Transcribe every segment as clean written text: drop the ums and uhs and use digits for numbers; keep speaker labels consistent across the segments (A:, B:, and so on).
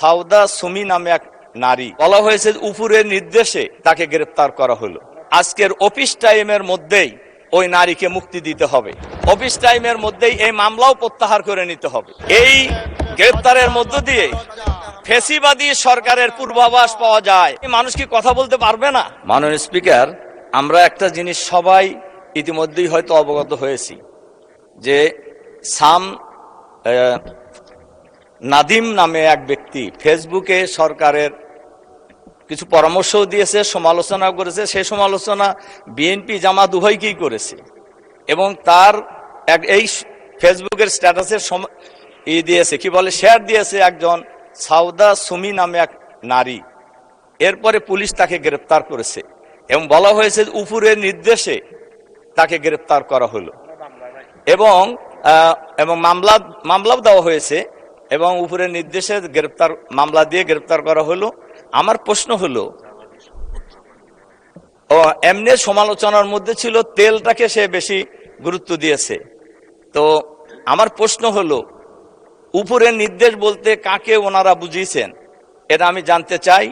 A: সাউদা সুমি নামে এক নারী, বলা হয়েছে উপরের নির্দেশে তাকে গ্রেপ্তার করা হলো। আজকের অফিস টাইমের মধ্যেই ওই নারীকে মুক্তি দিতে হবে, অফিস টাইমের মধ্যেই এই মামলাও প্রত্যাহার করে নিতে হবে। এই গ্রেপ্তারের মধ্য দিয়ে ফ্যাসিবাদী সরকারের পূর্বাভাস পাওয়া যায়। মানুষ কি কথা বলতে পারবে না? মাননীয় স্পিকার, আমরা একটা জিনিস সবাই ইতিমধ্যেই হয়তো অবগত হয়েছি যে নাদিম নামে এক ব্যক্তি ফেসবুকে সরকারের কিছু পরামর্শও দিয়েছে, সমালোচনা করেছে। সেই সমালোচনা বিএনপি জামাত উভয়কেই করেছে এবং তার এই ফেসবুকের স্ট্যাটাসের দিয়েছে, কি বলে, শেয়ার দিয়েছে একজন সাউদা সুমি নামে এক নারী। এরপরে পুলিশ তাকে গ্রেপ্তার করেছে এবং বলা হয়েছে উপরের নির্দেশে তাকে গ্রেপ্তার করা হলো এবং মামলাও দেওয়া হয়েছে এবং উপরের নির্দেশে মামলা দিয়ে গ্রেপ্তার করা হলো। আমার প্রশ্ন হলো, এমনি সমালোচনার মধ্যে ছিল তেলটাকে সে বেশি গুরুত্ব দিয়েছে। তো আমার প্রশ্ন হলো, উপরের নির্দেশ বলতে কাকে ওনারা বুঝিয়েছেন এটা আমি জানতে চাই।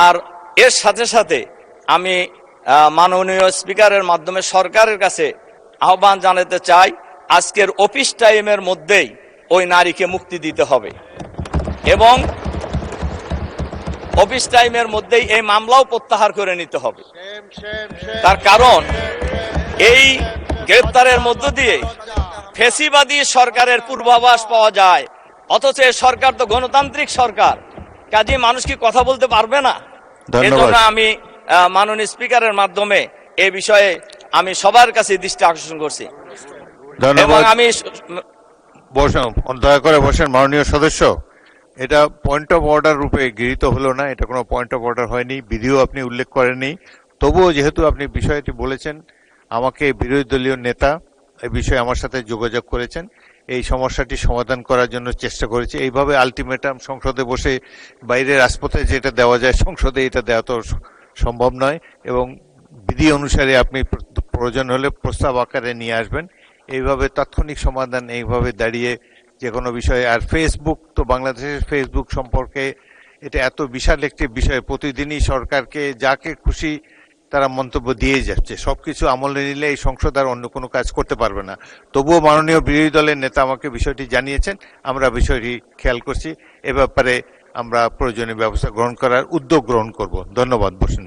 A: আর এর সাথে সাথে আমি মাননীয় স্পিকারের মাধ্যমে সরকারের কাছে আহ্বান জানাতে চাই, আজকের অফিস টাইমের মধ্যেই ওই নারীকে মুক্তি দিতে হবে এবং অফিস টাইমের মধ্যেই এই মামলাও প্রত্যাহার করে নিতে হবে। তার কারণ এই গ্রেপ্তারের মধ্য দিয়ে ফ্যাসিবাদী সরকারের পূর্বাভাস পাওয়া যায়, অথচ এই সরকার তো গণতান্ত্রিক সরকার, কাজে মানুষ কি কথা বলতে পারবে না? এজন্য আমি মাননীয় স্পিকারের মাধ্যমে এই বিষয়ে আমি সবার কাছে দৃষ্টি আকর্ষণ করছি। এবং আমি
B: দয়া করে বসেন মাননীয় সদস্য, এটা পয়েন্ট অফ অর্ডার রূপে গৃহীত হলো না, এটা কোনো পয়েন্ট অফ অর্ডার হয়নি, বিধিও আপনি উল্লেখ করেননি। তবুও যেহেতু আপনি বিষয়টি বলেছেন, আমাকে বিরোধী দলীয় নেতা এই বিষয়ে আমার সাথে যোগাযোগ করেছেন, এই সমস্যাটি সমাধান করার জন্য চেষ্টা করেছে। এইভাবে আলটিমেটাম সংসদে বসে বাইরে রাজপথে যেটা দেওয়া যায় সংসদে এটা দেওয়া তো সম্ভব নয় এবং বিধি অনুসারে আপনি প্রয়োজন হলে প্রস্তাব আকারে নিয়ে আসবেন। এইভাবে তাৎক্ষণিক সমাধান এইভাবে দাঁড়িয়ে যে কোনো বিষয়ে। আর ফেসবুক তো বাংলাদেশের ফেসবুক সম্পর্কে এটা এত বিশাল একটি বিষয়, প্রতিদিনই সরকারকে যাকে খুশি তারা মন্তব্য দিয়ে যাচ্ছে। সবকিছু আমলে নিলে এই সংসদ আর অন্য কোনো কাজ করতে পারবে না। তবুও মাননীয় বিরোধী দলের নেতা আমাকে বিষয়টি জানিয়েছেন, আমরা বিষয়টি খেয়াল করছি, এ ব্যাপারে আমরা প্রয়োজনীয় ব্যবস্থা গ্রহণ করার উদ্যোগ গ্রহণ করব। ধন্যবাদ। বসুন।